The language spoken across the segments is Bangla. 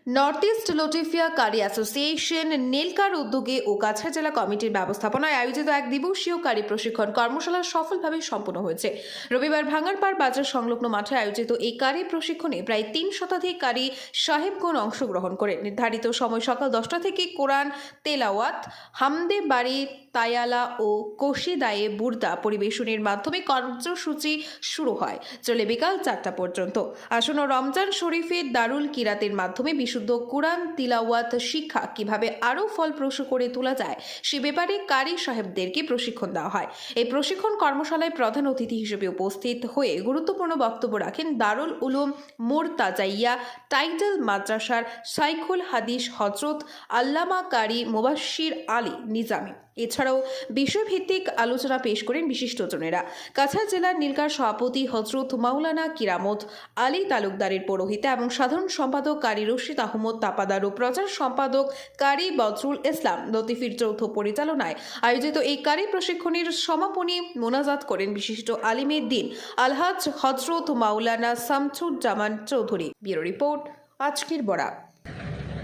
নর্থ ইস্ট লটিফিয়া কারি অ্যাসোসিয়েশন নীলকার উদ্যোগে ও কাছাড় জেলা কমিটির ব্যবস্থাপনায় আয়োজিত এক দিবসীয় কারি প্রশিক্ষণ কর্মশালা সফলভাবে সম্পন্ন হয়েছে। রবিবার ভাঙারপাড় বাজার সংলগ্ন মাঠে আয়োজিত এই কারি প্রশিক্ষণে প্রায় ৩ শতাধিক কারি সাহেবগণ অংশগ্রহণ করে নির্ধারিত সময় সকাল 10টা থেকে কোরআন তেলাওয়াত, হামদে বাড়ি তায়ালা ও কশিদায়ে বুর্দা পরিবেশনের মাধ্যমে কার্যসূচি শুরু হয়, চলে বিকাল 4টা পর্যন্ত। আসন্ন রমজান শরীফের দারুল কিরাতের মাধ্যমে বিশুদ্ধ কুরআন তিলাওয়াত শিক্ষা কিভাবে আরও ফলপ্রসূ করে তোলা যায় সে ব্যাপারে কারি সাহেবদেরকে প্রশিক্ষণ দেওয়া হয়। এই প্রশিক্ষণ কর্মশালায় প্রধান অতিথি হিসেবে উপস্থিত হয়ে গুরুত্বপূর্ণ বক্তব্য রাখেন দারুল উলুম মুরতাজাইয়া টাইটেল মাদ্রাসার শাইখুল হাদিস হযরত আল্লামা কারি মুবাশশির আলী নিজামী। এছাড়াও বিষয়ভিত্তিক আলোচনা পেশ করেন বিশিষ্টজনেরা। কাছাড় জেলার নীলকার সভাপতি হযরত মাওলানা কিরামত আলী তালুকদারের পৌরোহিত্যে এবং সাধারণ সম্পাদক কারি রশিদ আহমদ তাপাদার ও প্রচার সম্পাদক কারি বদরুল ইসলাম লতিফির যৌথ পরিচালনায় আয়োজিত এই কারি প্রশিক্ষণের সমাপনী মোনাজাত করেন বিশিষ্ট আলিমের দিন আলহাজ হযরত মাওলানা শামসুজ্জামান চৌধুরী। ব্যুরো রিপোর্ট, আজকের বড়া।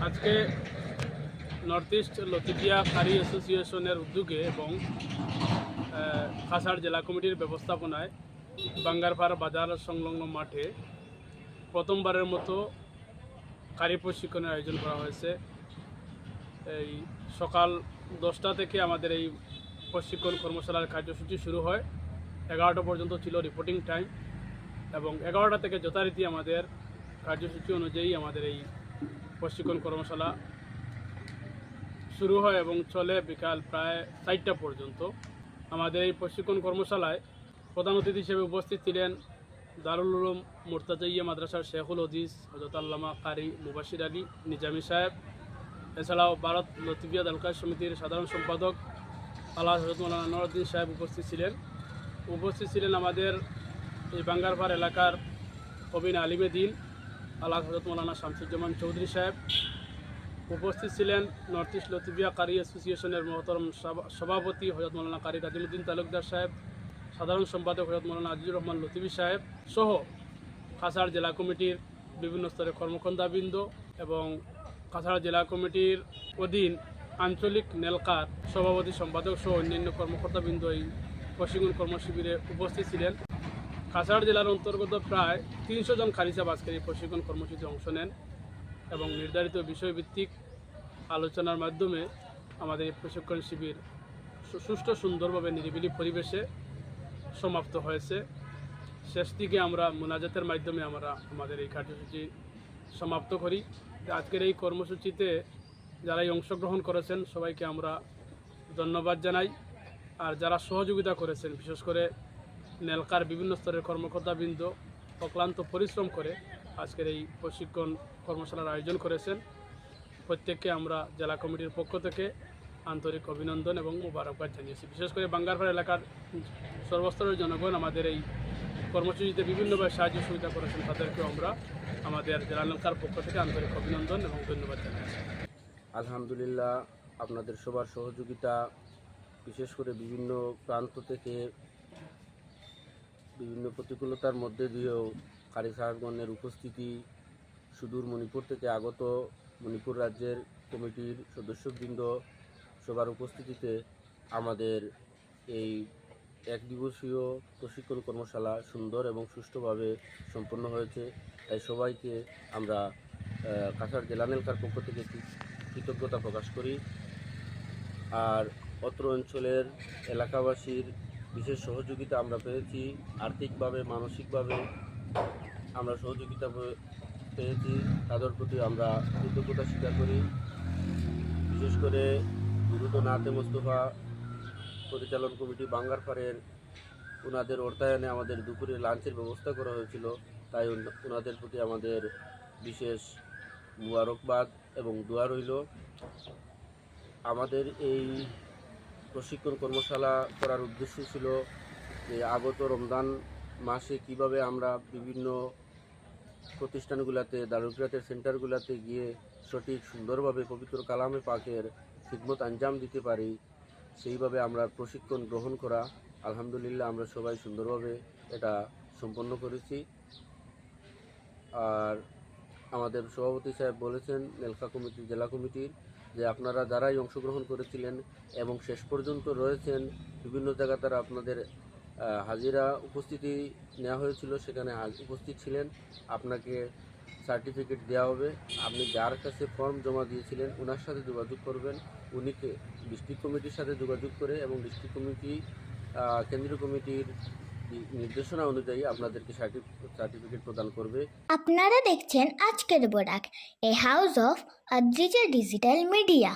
আজকে নর্থ ইস্ট লতিফিয়া কারি অ্যাসোসিয়েশনের উদ্যোগে এবং কাছাড় জেলা কমিটির ব্যবস্থাপনায় বাঙ্গারপাড় বাজার সংলগ্ন মাঠে প্রথমবারের মতো কারি প্রশিক্ষণের আয়োজন করা হয়েছে। এই সকাল 10টা থেকে আমাদের এই প্রশিক্ষণ কর্মশালার কার্যসূচি শুরু হয়। 11টা পর্যন্ত ছিল রিপোর্টিং টাইম এবং 11টা থেকে যথারীতি আমাদের কার্যসূচি অনুযায়ী আমাদের এই প্রশিক্ষণ কর্মশালা শুরু হয় এবং চলে বিকাল প্রায় 4টা পর্যন্ত। আমাদের এই প্রশিক্ষণ কর্মশালায় প্রধান অতিথি হিসেবে উপস্থিত ছিলেন দারুল উলুম মুরতাজাইয়া মাদ্রাসার শেখুল হাদিস হযরত আল্লামা কারি মুবাশশির আলী নিজামী সাহেব। এছাড়াও ভারত লতিফিয়া দালকার সমিতির সাধারণ সম্পাদক আল্লাহ হযরত মাওলানা নওয়ারউদ্দিন সাহেব উপস্থিত ছিলেন আমাদের এই বাঙ্গারপাড় এলাকার প্রবীণ আলিমে দ্বীন আল্লাহ হযরত মাওলানা শামসুজ্জামান চৌধুরী সাহেব। উপস্থিত ছিলেন নর্থ ইস্ট লতিফিয়া কারি অ্যাসোসিয়েশনের মহতরম সভাপতি হযরত মাওলানা কারি কাজিমউদ্দিন তালুকদার সাহেব, সাধারণ সম্পাদক হযরত মাওলানা আজিজুর রহমান লতিফি সাহেব সহ কাছাড় জেলা কমিটির বিভিন্ন স্তরের কর্মকর্তাবৃন্দ এবং কাছাড় জেলা কমিটির অধীন আঞ্চলিক নেলকার সভাপতি সম্পাদক সহ অন্যান্য কর্মকর্তাবৃন্দ এই প্রশিক্ষণ কর্মশিবিরে উপস্থিত ছিলেন। কাছাড় জেলার অন্তর্গত প্রায় 300 জন কারি সাহেব আজকের এই প্রশিক্ষণ কর্মসূচিতে অংশ নেন এবং নির্ধারিত বিষয়ভিত্তিক আলোচনার মাধ্যমে আমাদের এই প্রশিক্ষণ শিবির সুষ্ঠু সুন্দরভাবে নিরিবিলি পরিবেশে সমাপ্ত হয়েছে। শেষ দিকে আমরা মোনাজাতের মাধ্যমে আমরা আমাদের এই কার্যসূচি সমাপ্ত করি। আজকের এই কর্মসূচিতে যারাই অংশগ্রহণ করেছেন সবাইকে আমরা ধন্যবাদ জানাই। আর যারা সহযোগিতা করেছেন, বিশেষ করে নেলকার বিভিন্ন স্তরের কর্মকর্তাবৃন্দ অক্লান্ত পরিশ্রম করে আজকের এই প্রশিক্ষণ কর্মশালার আয়োজন করেছেন, প্রত্যেককে আমরা জেলা কমিটির পক্ষ থেকে আন্তরিক অভিনন্দন এবং মোবারকবাদ জানিয়েছি। বিশেষ করে বাঙ্গারপাড় এলাকার সর্বস্তরের জনগণ আমাদের এই কর্মসূচিতে বিভিন্নভাবে সাহায্য সুবিধা করেছেন, তাদেরকেও আমরা আমাদের জেলা নেলকার পক্ষ থেকে আন্তরিক অভিনন্দন এবং ধন্যবাদ জানাচ্ছি। আলহামদুলিল্লাহ, আপনাদের সবার সহযোগিতা, বিশেষ করে বিভিন্ন প্রান্ত থেকে বিভিন্ন প্রতিকূলতার মধ্যে দিয়েও কারি সাহেবগণের উপস্থিতি, সুদূর মণিপুর থেকে আগত মণিপুর রাজ্যের কমিটির সদস্যবৃন্দ সবার উপস্থিতিতে আমাদের এই এক দিবসীয় প্রশিক্ষণ কর্মশালা সুন্দর এবং সুষ্ঠুভাবে সম্পন্ন হয়েছে। তাই সবাইকে আমরা কাছাড় জেলা নেলকার পক্ষ থেকে কৃতজ্ঞতা প্রকাশ করি। আর অত্র অঞ্চলের এলাকাবাসীর বিশেষ সহযোগিতা আমরা পেয়েছি, আর্থিকভাবে মানসিকভাবে আমরা সহযোগিতা পেয়েছি, তাদের প্রতি আমরা কৃতজ্ঞতা স্বীকার করি। বিশেষ করে দুরুদ নাতে মোস্তফা পরিচালন কমিটি বাঙ্গারপাড়ের ওনাদের অর্থায়নে আমাদের দুপুরে লাঞ্চের ব্যবস্থা করা হয়েছিল, তাই ওনাদের প্রতি আমাদের বিশেষ মুবারকবাদ এবং দোয়া রইল। আমাদের এই প্রশিক্ষণ কর্মশালা করার উদ্দেশ্য ছিল যে আগত রমজান মাসে কিভাবে আমরা বিভিন্ন প্রতিষ্ঠানগুলোতে, দারুল কিরাতের সেন্টারগুলোতে গিয়ে সঠিক সুন্দরভাবে পবিত্র কালামে পাকের খিদমত আঞ্জাম দিতে পারি, সেইভাবে আমরা প্রশিক্ষণ গ্রহণ করা। আলহামদুলিল্লাহ, আমরা সবাই সুন্দরভাবে এটা সম্পন্ন করেছি। আর আমাদের সভাপতি সাহেব বলেছেন নেলকা কমিটি জেলা কমিটির যে আপনারা যারাই অংশগ্রহণ করেছিলেন এবং শেষ পর্যন্ত রয়েছেন বিভিন্ন জায়গা তারা আপনাদের হাজিরা উপস্থিতি নেওয়া হয়েছিল, সেখানে উপস্থিত ছিলেন, আপনাকে সার্টিফিকেট দেওয়া হবে। আপনি যার কাছে ফর্ম জমা দিয়েছিলেন ওনার সাথে যোগাযোগ করবেন, উনিকে ডিস্ট্রিক্ট কমিটির সাথে যোগাযোগ করে এবং ডিস্ট্রিক্ট কমিটি কেন্দ্রীয় কমিটির নির্দেশনা অনুযায়ী আপনাদেরকে সার্টিফিকেট প্রদান করবে। আপনারা দেখছেন আজকের Barak, a house of digital media.